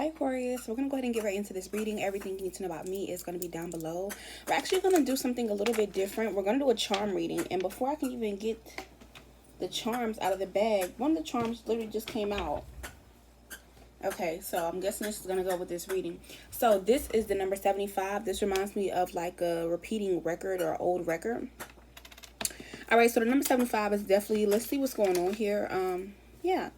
Hi Aquarius, we're going to go ahead and get right into this reading. Everything you need to know about me is going to be down below. We're actually going to do something a little bit different. We're going to do a charm reading, and before I can even get the charms out of the bag, one of the charms literally just came out. Okay, so I'm guessing this is going to go with this reading. So this is the number 75. This reminds me of like a repeating record or old record. All right, so the number 75 is definitely, let's see what's going on here. Yeah.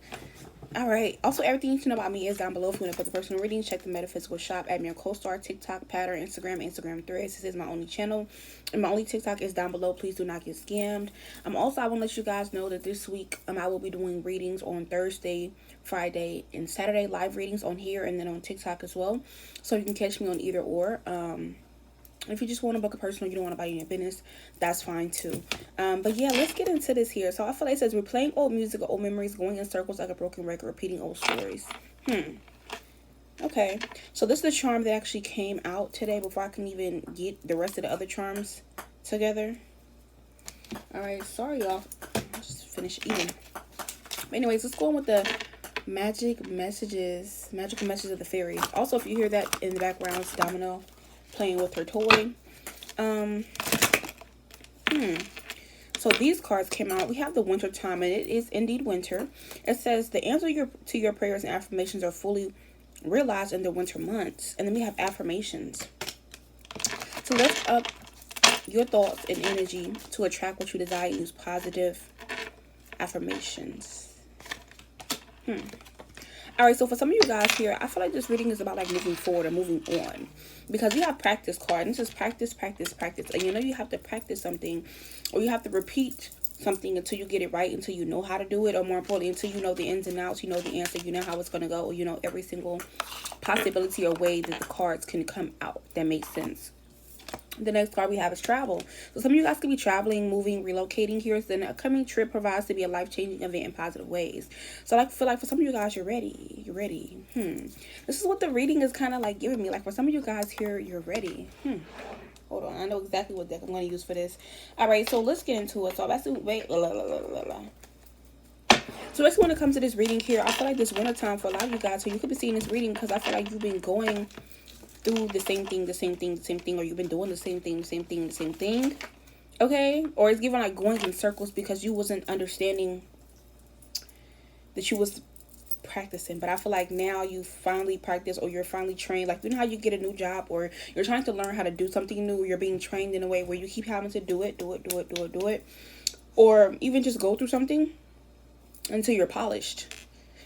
All right. Also, everything you need to know about me is down below. If you want to put the personal reading, check the metaphysical shop. Add me on co-star, TikTok, Pattern, Instagram threads. This is my only channel, and my only TikTok is down below. Please do not get scammed. Also, I want to let you guys know that this week I will be doing readings on Thursday, Friday, and Saturday, live readings on here and then on TikTok as well. So you can catch me on either or. If you just want to book a personal, you don't want to buy your business, that's fine too. But yeah, let's get into this here. So I feel like it says, replaying old music or old memories, going in circles like a broken record, repeating old stories. Okay, so this is the charm that actually came out today before I can even get the rest of the other charms together. Alright, sorry y'all. I just finished eating. But anyways, let's go on with the magical messages of the fairies. Also, if you hear that in the background, it's Domino playing with her toy. So these cards came out. We have the winter time, and it is indeed winter. It says the answer to your prayers and affirmations are fully realized in the winter months. And then we have affirmations to lift up your thoughts and energy to attract what you desire. Use positive affirmations. All right, so for some of you guys here, I feel like this reading is about like moving forward or moving on, because you have practice card, and this is practice, and you know you have to practice something, or you have to repeat something until you get it right, until you know how to do it, or more importantly, until you know the ins and outs, you know the answer, you know how it's going to go, or you know every single possibility or way that the cards can come out that makes sense. The next card we have is travel. So some of you guys could be traveling, moving, relocating here. So then a coming trip provides to be a life-changing event in positive ways. So I feel like for some of you guys, you're ready. You're ready. This is what the reading is kind of like giving me. Like for some of you guys here, you're ready. Hold on. I know exactly what deck I'm going to use for this. All right. So let's get into it. So let's do, wait. So basically when it comes to this reading here, I feel like this winter time for a lot of you guys. So you could be seeing this reading because I feel like you've been going through the same thing, or you've been doing the same thing, okay? Or it's given like going in circles because you wasn't understanding that you was practicing. But I feel like now you finally practice, or you're finally trained. Like, you know how you get a new job, or you're trying to learn how to do something new, you're being trained in a way where you keep having to do it, or even just go through something until you're polished,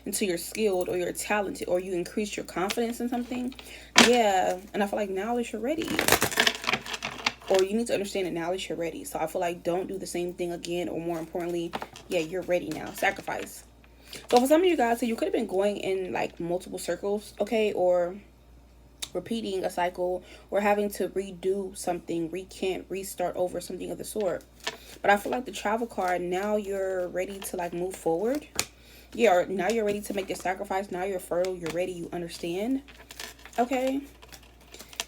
until you're skilled, or you're talented, or you increase your confidence in something. Yeah, and I feel like now that you're ready, or you need to understand that now that you're ready. So I feel like don't do the same thing again, or more importantly, yeah, you're ready now. Sacrifice. So for some of you guys, so you could have been going in like multiple circles, okay, or repeating a cycle, or having to redo something, recant, restart over, something of the sort. But I feel like the travel card, now you're ready to like move forward. Yeah, now you're ready to make the sacrifice. Now you're fertile. You're ready. You understand. Okay.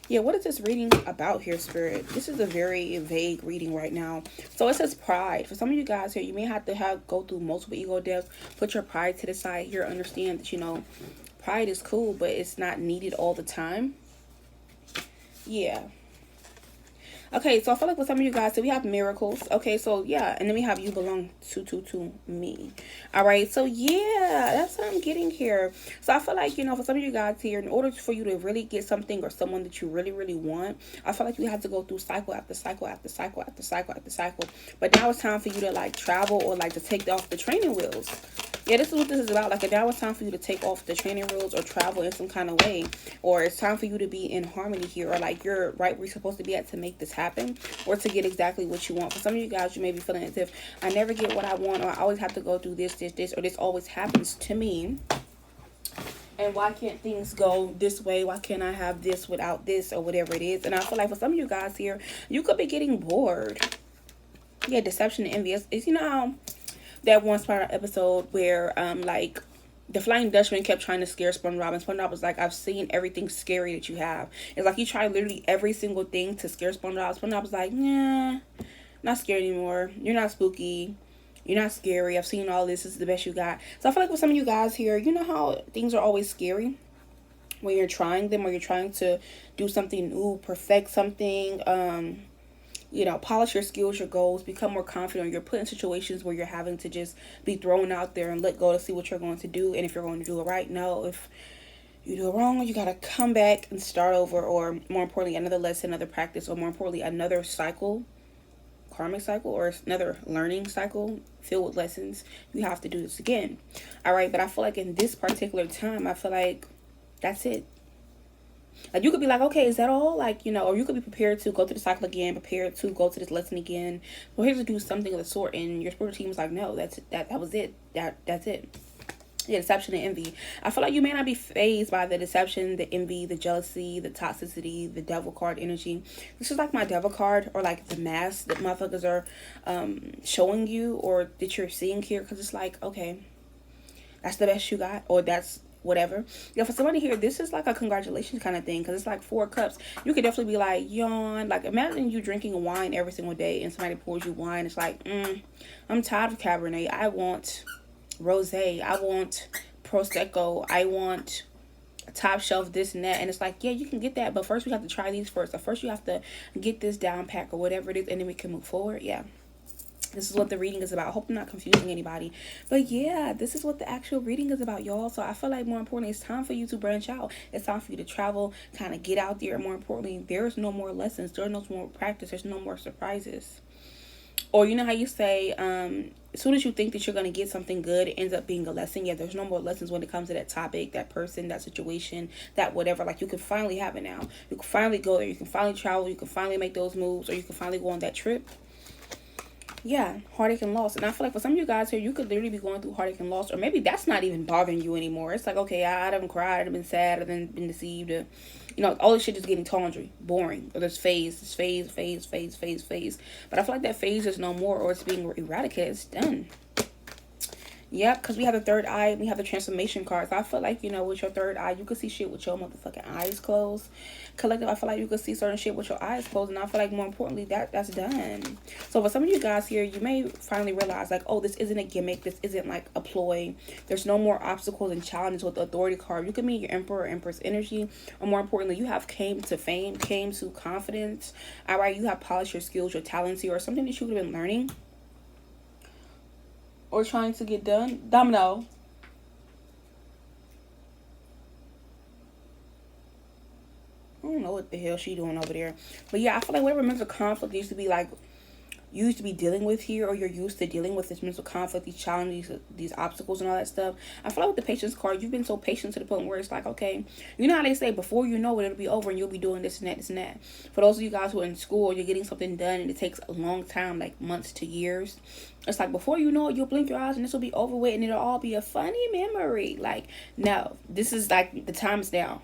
Yeah, what is this reading about here, Spirit? This is a very vague reading right now. So it says pride. For some of you guys here, you may have to go through multiple ego deaths. Put your pride to the side here. Understand that, you know, pride is cool, but it's not needed all the time. Yeah. Okay, so I feel like with some of you guys, so we have miracles. Okay, so yeah, and then we have you belong to me. All right, so yeah, that's what I'm getting here. So I feel like, you know, for some of you guys here, in order for you to really get something or someone that you really want, I feel like you have to go through cycle after cycle after cycle after cycle after cycle. But now it's time for you to like travel, or like to take off the training wheels. Yeah, this is what this is about. Like, now it's time for you to take off the training wheels, or travel in some kind of way. Or it's time for you to be in harmony here, or like you're right where you're supposed to be at to make this happen, or to get exactly what you want. For some of you guys, you may be feeling as if I never get what I want, or I always have to go through this, or this always happens to me. And why can't things go this way? Why can't I have this without this, or whatever it is? And I feel like for some of you guys here, you could be getting bored. Yeah, deception and envy. Is, you know how that one part episode where like the Flying Dutchman kept trying to scare SpongeBob, and SpongeBob was like, I've seen everything scary that you have. It's like he tried literally every single thing to scare SpongeBob. SpongeBob was like, nah, not scared anymore. You're not spooky. You're not scary. I've seen all this. This is the best you got. So I feel like with some of you guys here, you know how things are always scary? when you're trying them, or you're trying to do something new, perfect something, you know, polish your skills, your goals, become more confident, or you're put in situations where you're having to just be thrown out there and let go to see what you're going to do, and if you're going to do it right. No, if you do it wrong, you gotta come back and start over, or more importantly, another lesson, another practice, or more importantly, another cycle, karmic cycle, or another learning cycle filled with lessons. You have to do this again. All right, but I feel like in this particular time, I feel like that's it. Like, you could be like, okay, is that all? Like, you know, or you could be prepared to go through the cycle again, prepared to go to this lesson again. Well, here's to do something of the sort, and your spiritual team was like, no, that was it. That's it. Yeah, deception and envy. I feel like you may not be fazed by the deception, the envy, the jealousy, the toxicity, the devil card energy. This is like my devil card, or like the mask that motherfuckers are showing you, or that you're seeing here, because it's like, okay, that's the best you got, or that's whatever. Yeah, for somebody here, this is like a congratulations kind of thing, because it's like 4 cups. You could definitely be like, yawn. Like, imagine you drinking wine every single day, and somebody pours you wine. It's like, I'm tired of Cabernet. I want rosé, I want prosecco, I want a top shelf, this and that. And it's like, yeah, you can get that, but first we have to try these first. So first you have to get this down pack, or whatever it is, and then we can move forward. Yeah, this is what the reading is about. I hope I'm not confusing anybody, but yeah, this is what the actual reading is about, y'all. So I feel like, more importantly, it's time for you to branch out. It's time for you to travel, kind of get out there. And more importantly, there's no more lessons, there's no more practice, there's no more surprises. Or, you know how you say, as soon as you think that you're going to get something good, it ends up being a lesson. Yeah, there's no more lessons when it comes to that topic, that person, that situation, that whatever. Like, you can finally have it now. You can finally go there. You can finally travel. You can finally make those moves, or you can finally go on that trip. Yeah, heartache and loss. And I feel like for some of you guys here, you could literally be going through heartache and loss, or maybe that's not even bothering you anymore. It's like, okay, I haven't cried, I've been sad, I've been deceived, you know, all this shit is getting tawdry, boring, or this phase. But I feel like that phase is no more, or it's being eradicated. It's done. Yep, because we have the third eye, we have the transformation cards. I feel like, you know, with your third eye, you can see shit with your motherfucking eyes closed. Collective, I feel like you can see certain shit with your eyes closed, and I feel like, more importantly, that's done. So for some of you guys here, you may finally realize, like, oh, this isn't a gimmick, this isn't like a ploy. There's no more obstacles and challenges with the authority card. You can meet your emperor or empress energy, or more importantly, you have came to fame, came to confidence. All right, you have polished your skills, your talents here, or something that you would have been learning or trying to get done. Domino. I don't know what the hell she doing over there. But yeah, I feel like whatever mental conflict used to be like, you used to be dealing with here, or you're used to dealing with this mental conflict, these challenges, these obstacles and all that stuff. I feel like with the patience card, you've been so patient to the point where it's like, okay, you know how they say, before you know it, it'll be over, and you'll be doing this and that, this and that. For those of you guys who are in school, you're getting something done, and it takes a long time, like months to years. It's like, before you know it, you'll blink your eyes, and this will be over with, and it'll all be a funny memory. Like, no, this is like, the time is now.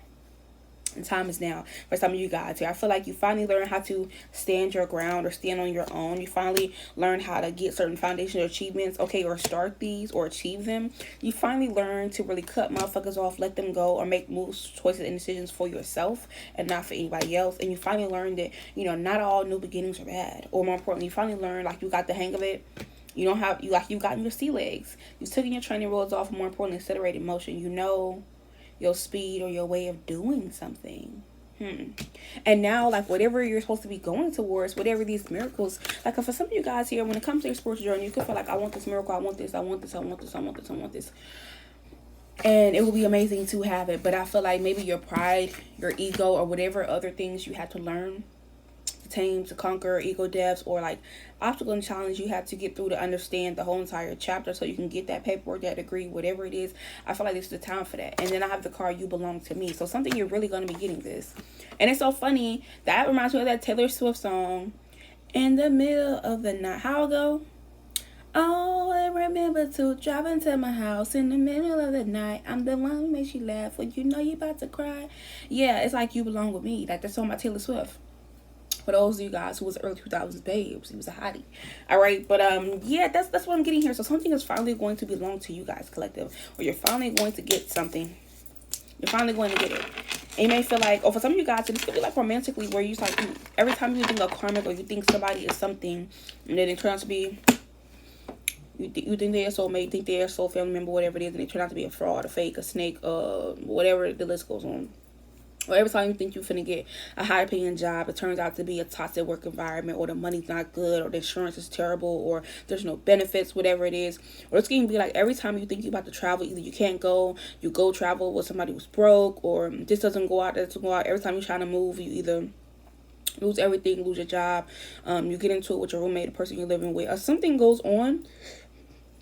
And time is now for some of you guys here. I feel like you finally learn how to stand your ground, or stand on your own. You finally learn how to get certain foundational achievements, okay, or start these or achieve them. You finally learn to really cut motherfuckers off, let them go, or make moves, choices, and decisions for yourself and not for anybody else. And you finally learn that, you know, not all new beginnings are bad. Or more importantly, you finally learn, like, you got the hang of it. You don't have, you've gotten your sea legs. You've taken your training wheels off, and more importantly, accelerated motion. You know your speed, or your way of doing something. And now, like, whatever you're supposed to be going towards, whatever these miracles, like, for some of you guys here, when it comes to your spiritual journey, you could feel like, I want this miracle, I want this, I want this, I want this, I want this, I want this. And it will be amazing to have it. But I feel like maybe your pride, your ego, or whatever other things you had to learn, to tame, to conquer, ego deaths, or like obstacle and challenge you have to get through to understand the whole entire chapter, so you can get that paperwork, that degree, whatever it is. I feel like this is the time for that. And then I have the card, you belong to me. So something, you're really going to be getting this. And it's so funny, that reminds me of that Taylor Swift song, In the Middle of the Night. How it go? Oh, I remember to drive into my house in the middle of the night. I'm the one who makes you laugh when you know you're about to cry. Yeah, it's like, you belong with me. Like, that song by Taylor Swift. For those of you guys who was early 2000s babes, he was a hottie. All right, but yeah, that's what I'm getting here. So something is finally going to belong to you guys, collective, or you're finally going to get something. You're finally going to get it. And you may feel like, oh, for some of you guys, this could be like romantically, where you like, every time you think of karmic, or you think somebody is something, and then it turns out to be, you think they're a soulmate, think they're a soul family member, whatever it is, and they turn out to be a fraud, a fake, a snake, whatever the list goes on. Or every time you think you're finna get a high paying job, it turns out to be a toxic work environment, or the money's not good, or the insurance is terrible, or there's no benefits, whatever it is. Or it's going to be like every time you think you're about to travel, either you can't go, you go travel with somebody who's broke, or this doesn't go out, that doesn't go out. Every time you're trying to move, you either lose everything, lose your job, you get into it with your roommate, the person you're living with, or something goes on.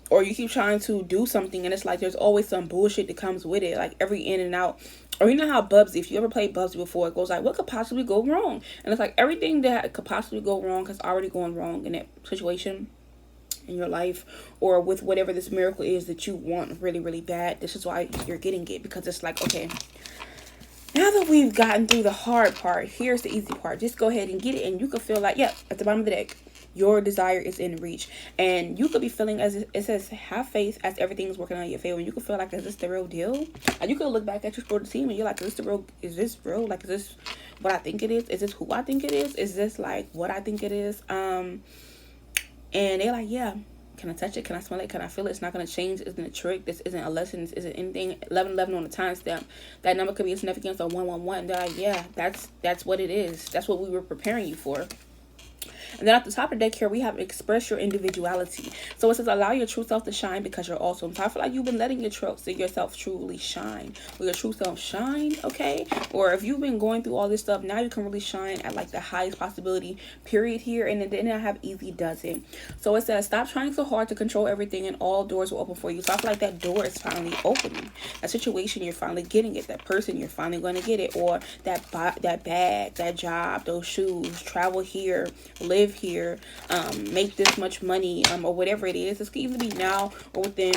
Or you keep trying to do something and it's like there's always some bullshit that comes with it, like every in and out. Or you know how Bubsy, if you ever played Bubsy before, it goes like, what could possibly go wrong? And it's like everything that could possibly go wrong has already gone wrong in that situation in your life, or with whatever this miracle is that you want really, really bad. This is why you're getting it, because it's like, okay, now that we've gotten through the hard part, here's the easy part. Just go ahead and get it, and you can feel like, yep, at the bottom of the deck, your desire is in reach. And you could be feeling, as it says, have faith as everything is working on your favor. And you could feel like, is this the real deal? And you could look back at your score team and you're like, is this real? Like, is this what I think it is? Is this who I think it is? Is this like what I think it is? And they're like, yeah. Can I touch it? Can I smell it? Can I feel it? It's not going to change. Isn't a trick. This isn't a lesson. This isn't anything. 1111 on the timestamp. That number could be a significance of 111. They're like, yeah, that's what it is. That's what we were preparing you for. And then at the top of the deck here, we have express your individuality. So it says allow your true self to shine because you're awesome. So I feel like you've been letting yourself truly shine. Will your true self shine? Okay. Or if you've been going through all this stuff, now you can really shine at like the highest possibility period here. And then I have easy does it. So it says stop trying so hard to control everything and all doors will open for you. So I feel like that door is finally opening. That situation, you're finally getting it. That person, you're finally going to get it. Or that bag, that job, those shoes, travel here, live here, make this much money, or whatever it is. This could even be now or within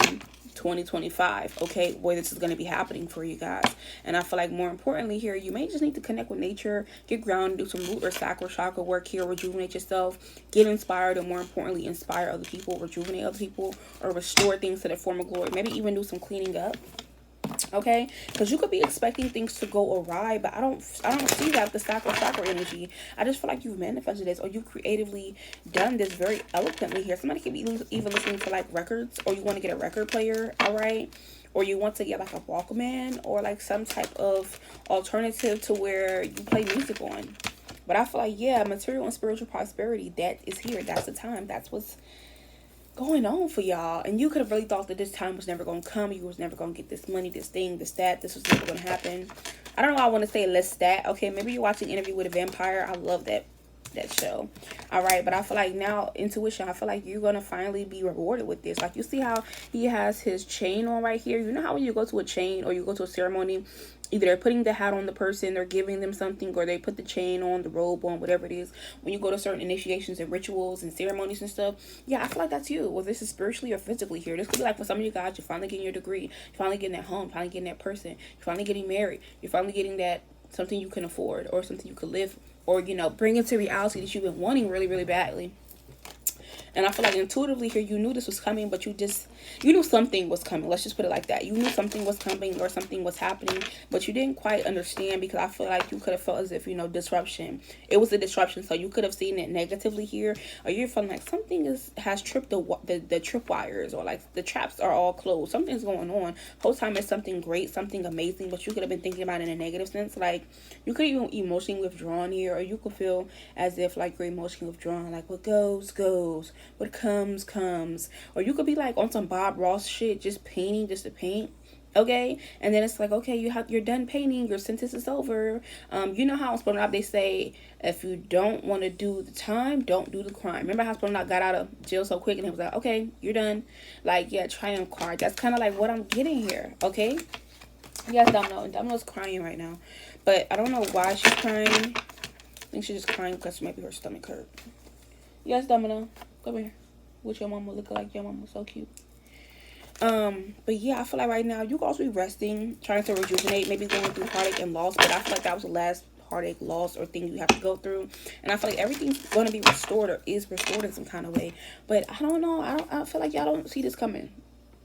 2025, okay, where this is going to be happening for you guys. And I feel like more importantly here, you may just need to connect with nature, get grounded, do some root or sacral chakra work here, rejuvenate yourself, get inspired, and more importantly, inspire other people, rejuvenate other people, or restore things to their former glory. Maybe even do some cleaning up. Okay, because you could be expecting things to go awry, but I don't see that, the sacral chakra energy. I just feel like you've manifested this, or you've creatively done this very eloquently here. Somebody could be even listening to like records, or you want to get a record player, all right, or you want to get like a Walkman, or like some type of alternative to where you play music on. But I feel like, yeah, material and spiritual prosperity, that is here. That's the time. That's what's going on for y'all. And you could have really thought that this time was never going to come. You was never going to get this money, this thing, this that. This was never going to happen. I don't know why I want to say less that. Okay, maybe you're watching Interview with a Vampire. I love that show. All right, but I feel like now, intuition, I feel like you're going to finally be rewarded with this. Like, you see how he has his chain on right here? You know how when you go to a chain or you go to a ceremony, either they're putting the hat on the person, they're giving them something, or they put the chain on, the robe on, whatever it is. When you go to certain initiations and rituals and ceremonies and stuff, yeah, I feel like that's you. Well, this is spiritually or physically here. This could be like for some of you guys, you're finally getting your degree, you're finally getting that home, finally getting that person, you're finally getting married, you're finally getting that something you can afford, or something you could live, or, you know, bring into reality that you've been wanting really, really badly. And I feel like intuitively here, you knew this was coming, but you knew something was coming. Let's just put it like that. You knew something was coming or something was happening, but you didn't quite understand, because I feel like you could have felt as if, you know, disruption. It was a disruption, so you could have seen it negatively here, or you're feeling like something has tripped the tripwires, or like the traps are all closed. Something's going on. Whole time it's something great, something amazing, but you could have been thinking about it in a negative sense. Like, you could even emotionally withdrawn here, or you could feel as if like you're emotionally withdrawn, like what goes, goes. What comes, comes. Or you could be like on some Bob Ross shit, just painting just to paint. Okay, and then it's like, okay, you're done painting, your sentence is over. You know how on Spelling Out they say, if you don't want to do the time, don't do the crime. Remember how Spelling Out got out of jail so quick, and it was like, okay, you're done. Like, yeah, triumph card. That's kind of like what I'm getting here. Okay, yes, Domino's crying right now, but I don't know why she's crying. I think she's just crying because maybe her stomach hurt. Yes, Domino, come here. With your mama, look like your mama, so cute. But yeah, I feel like right now you could also be resting, trying to rejuvenate, maybe going through heartache and loss, but I feel like that was the last heartache, loss, or thing you have to go through. And I feel like everything's going to be restored, or is restored in some kind of way. But I don't know. I feel like y'all don't see this coming.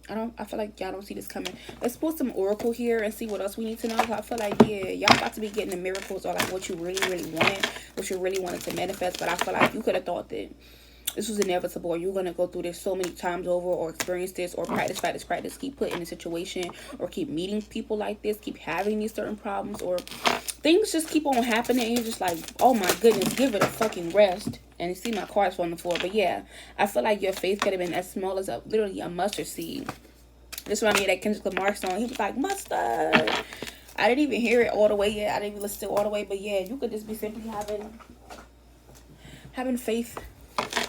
I feel like y'all don't see this coming. Let's pull some oracle here and see what else we need to know. I feel like, yeah, y'all about to be getting the miracles, or like what you really, really wanted, what you really wanted to manifest. But I feel like you could have thought that this was inevitable, or you're going to go through this so many times over, or experience this, or practice, keep put in a situation, or keep meeting people like this, keep having these certain problems, or things just keep on happening, and you're just like, oh my goodness, give it a fucking rest. And you see my cards on the floor. But yeah, I feel like your faith could have been as small as literally a mustard seed. This reminded me of that Kendrick Lamar song. He was like, mustard. I didn't even hear it all the way yet. I didn't even listen to it all the way. But yeah, you could just be simply having faith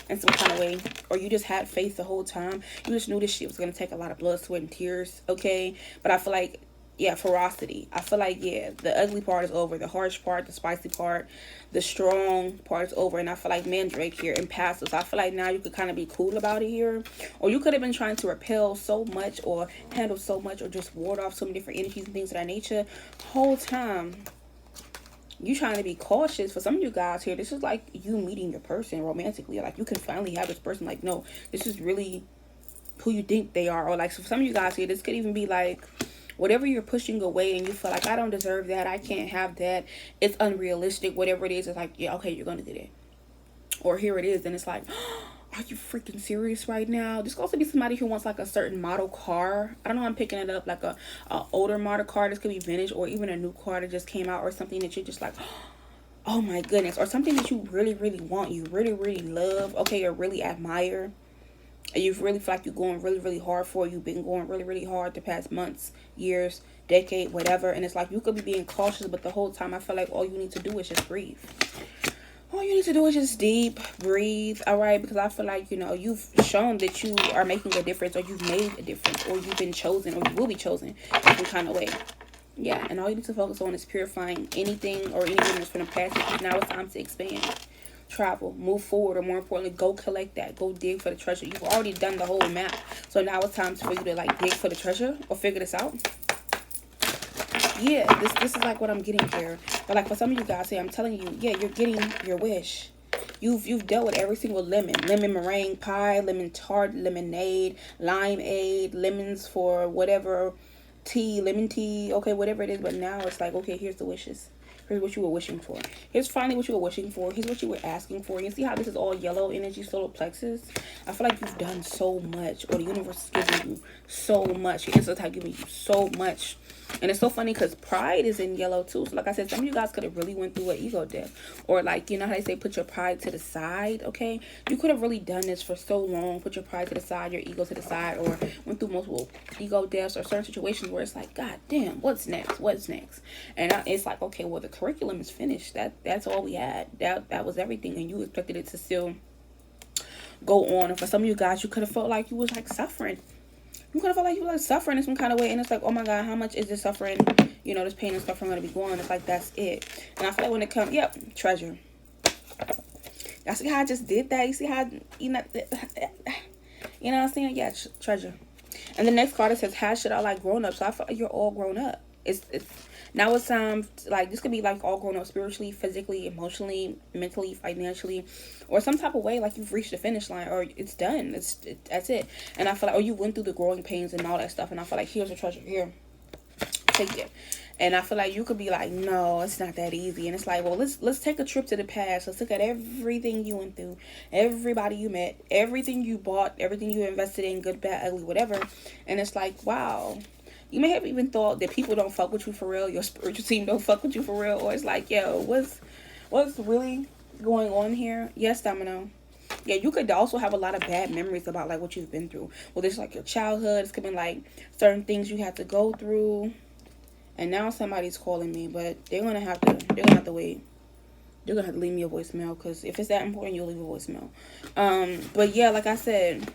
in some kind of way, or you just had faith the whole time. You just knew this shit was gonna take a lot of blood, sweat, and tears. Okay, but I feel like, yeah, ferocity. I feel like, yeah, the ugly part is over, the harsh part, the spicy part, the strong part is over, and I feel like Mandrake here, impassive. So I feel like now you could kind of be cool about it here, or you could have been trying to repel so much, or handle so much, or just ward off so many different energies and things of that nature. Whole time you trying to be cautious. For some of you guys here, this is like you meeting your person romantically. Like, you can finally have this person, like, no, this is really who you think they are. Or like, so for some of you guys here, this could even be like, whatever you're pushing away and you feel like, I don't deserve that, I can't have that, it's unrealistic, whatever it is, it's like, yeah, okay, you're gonna get it. Or here it is, and it's like, are you freaking serious right now? This could also be somebody who wants like a certain model car. I don't know, I'm picking it up, like a older model car. This could be vintage, or even a new car that just came out, or something that you're just like, oh my goodness, or something that you really, really want, you really, really love, okay, or really admire. And you really feel like you're going really, really hard for. You've been going really, really hard the past months, years, decade, whatever. And it's like you could be being cautious, but the whole time I feel like all you need to do is just breathe. All you need to do is just deep breathe, all right? Because I feel like, you know, you've shown that you are making a difference, or you've made a difference, or you've been chosen, or you will be chosen in some kind of way. Yeah, and all you need to focus on is purifying anything or any goodness from the past, because now it's time to expand. Travel, move forward, or more importantly, go collect that, go dig for the treasure. You've already done the whole map, so now it's time for you to like dig for the treasure or figure this out. Yeah, this is like what I'm getting here. But like for some of you guys here, I'm telling you, yeah, you're getting your wish. You've dealt with every single lemon meringue pie, lemon tart, lemonade, limeade, lemons for whatever, tea, lemon tea, okay, whatever it is. But now it's like, okay, here's the wishes. Here's what you were wishing for. Here's finally what you were wishing for. Here's what you were asking for. You see how this is all yellow energy, solar plexus? I feel like you've done so much, or the universe is giving you so much. Your ancestors have given you so much. And it's so funny because pride is in yellow too. So like I said, some of you guys could have really went through an ego death. Or like, you know how they say put your pride to the side, okay? You could have really done this for so long. Put your pride to the side, your ego to the side, or went through multiple ego deaths, or certain situations where it's like, God damn, what's next? What's next? And it's like, okay, well, the curriculum is finished. That's all we had. That was everything. And you expected it to still go on. And for some of you guys, you could have felt like you was like suffering. You could have felt like you were like suffering in some kind of way, and it's like, oh my God, how much is this suffering, you know, this pain and suffering going to be going? It's like, that's it. And I feel like when it comes, yep, treasure. Y'all see how I just did that? You see how, you know what I'm saying? Yeah, treasure. And the next card, it says, how should I like grown up? So I feel like you're all grown up. It's now it's like this could be like all grown up spiritually, physically, emotionally, mentally, financially, or some type of way, like you've reached the finish line, or it's done. That's it. And I feel like, oh, you went through the growing pains and all that stuff, and I feel like here's a treasure here, take it. And I feel like you could be like, no, it's not that easy. And it's like, well, let's take a trip to the past. Let's look at everything you went through, everybody you met, everything you bought, everything you invested in, good, bad, ugly, whatever. And it's like, wow. You may have even thought that people don't fuck with you for real. Your spiritual team don't fuck with you for real. Or it's like, yo, what's really going on here? Yes, Domino. Yeah, you could also have a lot of bad memories about like what you've been through. Well, this like your childhood. It's could be like certain things you had to go through. And now somebody's calling me, but they're gonna have to wait. They're gonna have to leave me a voicemail, because if it's that important, you'll leave a voicemail. But yeah, like I said,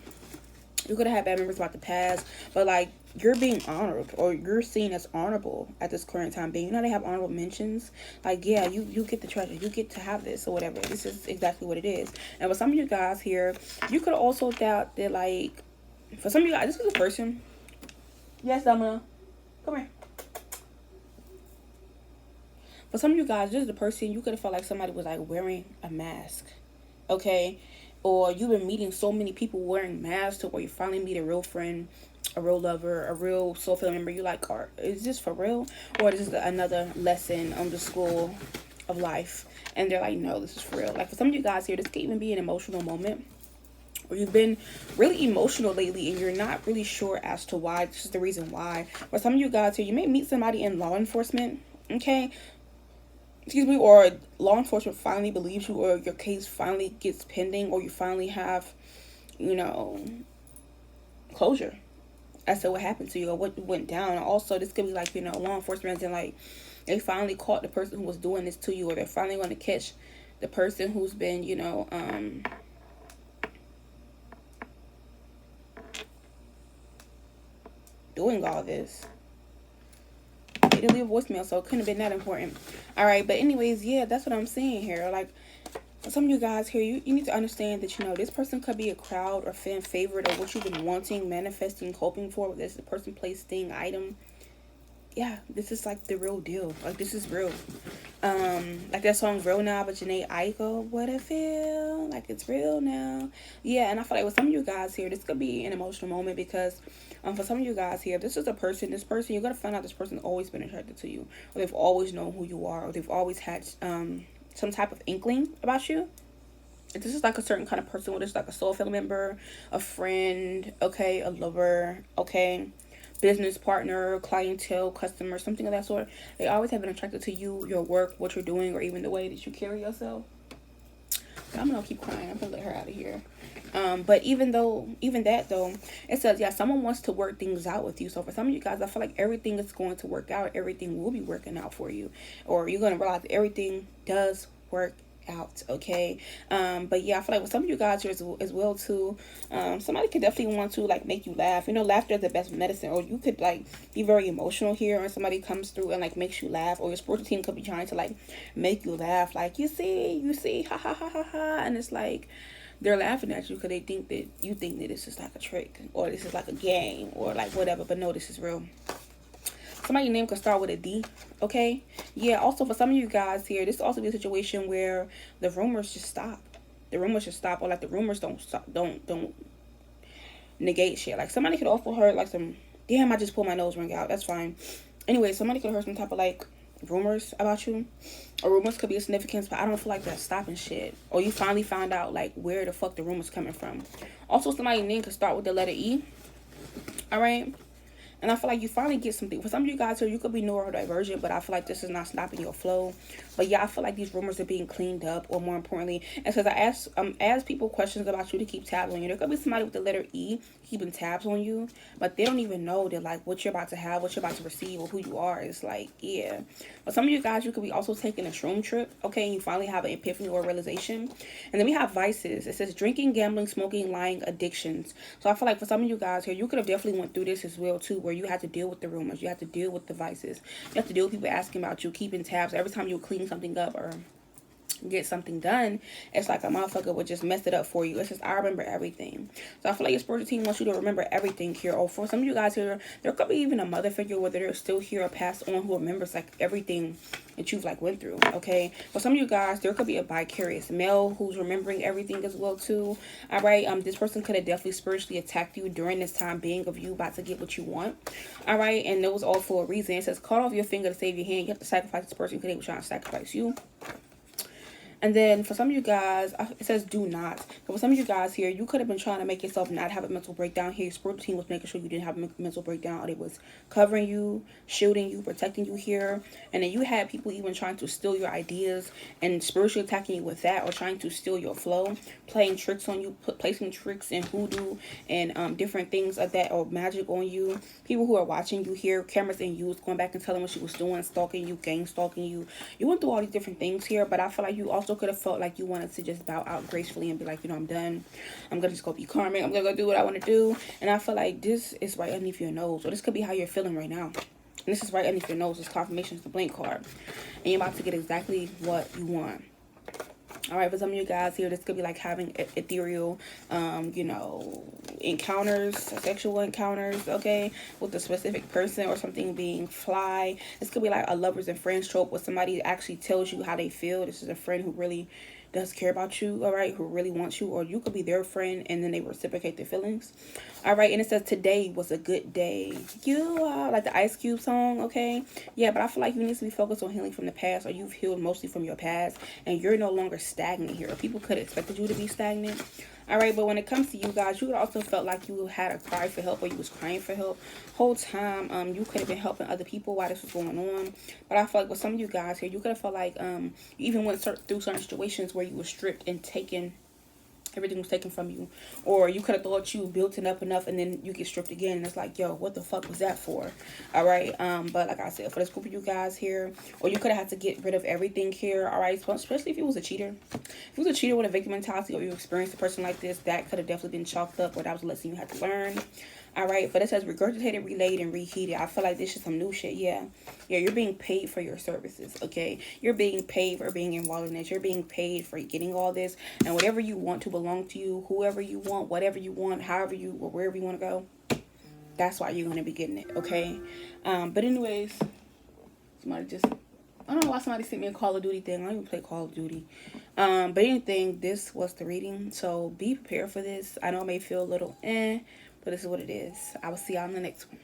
you could have had bad memories about the past, but like you're being honored, or you're seen as honorable at this current time being. You know, they have honorable mentions. Like, yeah, you get the treasure, you get to have this or whatever. This is exactly what it is. And for some of you guys here, you could also thought that like, for some of you guys, this is a person. Yes, Domino, come here. For some of you guys, this is the person, you could have felt like somebody was like wearing a mask, okay? Or you've been meeting so many people wearing masks to where you finally meet a real friend, a real lover, a real soul family member. You like, is this for real? Or is this another lesson on the school of life? And they're like, no, this is for real. Like for some of you guys here, this could even be an emotional moment. or you've been really emotional lately and you're not really sure as to why. This is the reason why. For some of you guys here, you may meet somebody in law enforcement, okay? Excuse me, or law enforcement finally believes you, or your case finally gets pending, or you finally have, you know, closure as to what happened to you or what went down. Also, this could be like, you know, law enforcement and like they finally caught the person who was doing this to you, or they're finally going to catch the person who's been, you know, doing all this. They didn't leave a voicemail, so it couldn't have been that important. All right, but anyways, yeah, that's what I'm saying here. Like, for some of you guys here, you need to understand that, you know, this person could be a crowd or fan favorite, or what you've been wanting, manifesting, hoping for. Whether it's a person, place, thing, item. Yeah, this is like the real deal. Like, this is real. Like that song Real Now by Janae Aiko. What I feel like it's real now. Yeah, and I feel like with some of you guys here, this could be an emotional moment because for some of you guys here, this is a person, you're gonna find out this person's always been attracted to you, or they've always known who you are, or they've always had some type of inkling about you. This is like a certain kind of person, whether it's like a soul family member, a friend, okay, a lover, okay, business partner, clientele, customer, something of that sort. They always have been attracted to you, your work, what you're doing, or even the way that you carry yourself. I'm gonna keep crying. I'm gonna let her out of here. But even that though, it says, yeah, someone wants to work things out with you. So for some of you guys, I feel like everything is going to work out. Everything will be working out for you, or you're gonna realize everything does work out, okay? But yeah, I feel like with some of you guys here as well too, somebody could definitely want to like make you laugh. You know, laughter is the best medicine. Or you could like be very emotional here, and somebody comes through and like makes you laugh, or your sports team could be trying to like make you laugh, like you see, ha ha ha ha ha, and it's like they're laughing at you because they think that you think that this is like a trick, or this is like a game, or like whatever. But no, this is real. Somebody's name could start with a D, okay? Yeah, also for some of you guys here, this also be a situation where the rumors just stop. The rumors just stop, or like the rumors don't stop, don't negate shit. Like somebody could also heard like some, damn, I just pulled my nose ring out. That's fine. Anyway, somebody could heard some type of like rumors about you, or rumors could be a significance, but I don't feel like that's stopping shit. Or you finally found out like where the fuck the rumors coming from. Also, somebody's name could start with the letter E. All right. And I feel like you finally get something. For some of you guys here, you could be neurodivergent, but I feel like this is not stopping your flow. But yeah, I feel like these rumors are being cleaned up, or more importantly, and since I ask people questions about you to keep tabs on you, there could be somebody with the letter E keeping tabs on you, but they don't even know that like what you're about to have, what you're about to receive, or who you are. It's like, yeah. But some of you guys, you could be also taking a shroom trip, okay, and you finally have an epiphany or realization. And then we have vices. It says drinking, gambling, smoking, lying, addictions. So I feel like for some of you guys here, you could have definitely went through this as well too, where you had to deal with the rumors, you have to deal with the vices, you have to deal with people asking about you, keeping tabs every time you clean something up or get something done. It's like a motherfucker would just mess it up for you. It's just, I remember everything. So I feel like your spiritual team wants you to remember everything here. Or for some of you guys here, there could be even a mother figure, whether they're still here or passed on, who remembers like everything that you've like went through, okay? For some of you guys, there could be a vicarious male who's remembering everything as well too. All right, this person could have definitely spiritually attacked you during this time being of you about to get what you want. All right, and it was all for a reason. It says cut off your finger to save your hand. You have to sacrifice this person because they were trying to sacrifice you. And then for some of you guys, it says do not. So for some of you guys here, you could have been trying to make yourself not have a mental breakdown here. Your spiritual team was making sure you didn't have a mental breakdown. It was covering you, shielding you, protecting you here. And then you had people even trying to steal your ideas and spiritually attacking you with that, or trying to steal your flow, playing tricks on you, placing tricks and hoodoo and different things like that, or magic on you. People who are watching you here, cameras in use, going back and telling what she was doing, stalking you, gang stalking you. You went through all these different things here, but I feel like you also could have felt like you wanted to just bow out gracefully and be like, you know, I'm done. I'm gonna just go be karmic. I'm gonna go do what I want to do. And I feel like this is right underneath your nose, or this could be how you're feeling right now. And this is right underneath your nose. This confirmation is the blank card, and you're about to get exactly what you want. All right, for some of you guys here, this could be like having ethereal, you know, encounters, sexual encounters, okay, with a specific person, or something being fly. This could be like a lovers and friends trope where somebody actually tells you how they feel. This is a friend who really does care about you, all right, who really wants you, or you could be their friend and then they reciprocate their feelings. All right, and it says today was a good day. You are like the Ice Cube song, okay? Yeah, but I feel like you need to be focused on healing from the past, or you've healed mostly from your past, and you're no longer stagnant here. People could have expected you to be stagnant. All right, but when it comes to you guys, you also felt like you had a cry for help, or you was crying for help whole time. You could have been helping other people while this was going on. But I feel like with some of you guys here, you could have felt like you even went through certain situations where you were stripped and taken, everything was taken from you, or you could have thought you built it up enough and then you get stripped again, and it's like, yo, what the fuck was that for? All right, but like I said, for this group of you guys here, or you could have had to get rid of everything here. All right, especially if you was a cheater. If you was a cheater with a victim mentality, or you experienced a person like this, that could have definitely been chalked up, or that was a lesson you had to learn. All right, but it says regurgitated, relayed, and reheated. I feel like this is some new shit. Yeah, you're being paid for your services. Okay, you're being paid for being involved in this. You're being paid for getting all this, and whatever you want to belong to you, whoever you want, whatever you want, however you or wherever you want to go, that's why you're gonna be getting it. Okay, but anyways, somebody just, I don't know why somebody sent me a Call of Duty thing. I don't even play Call of Duty. But anything, this was the reading, so be prepared for this. I know it may feel a little but this is what it is. I will see y'all in the next one.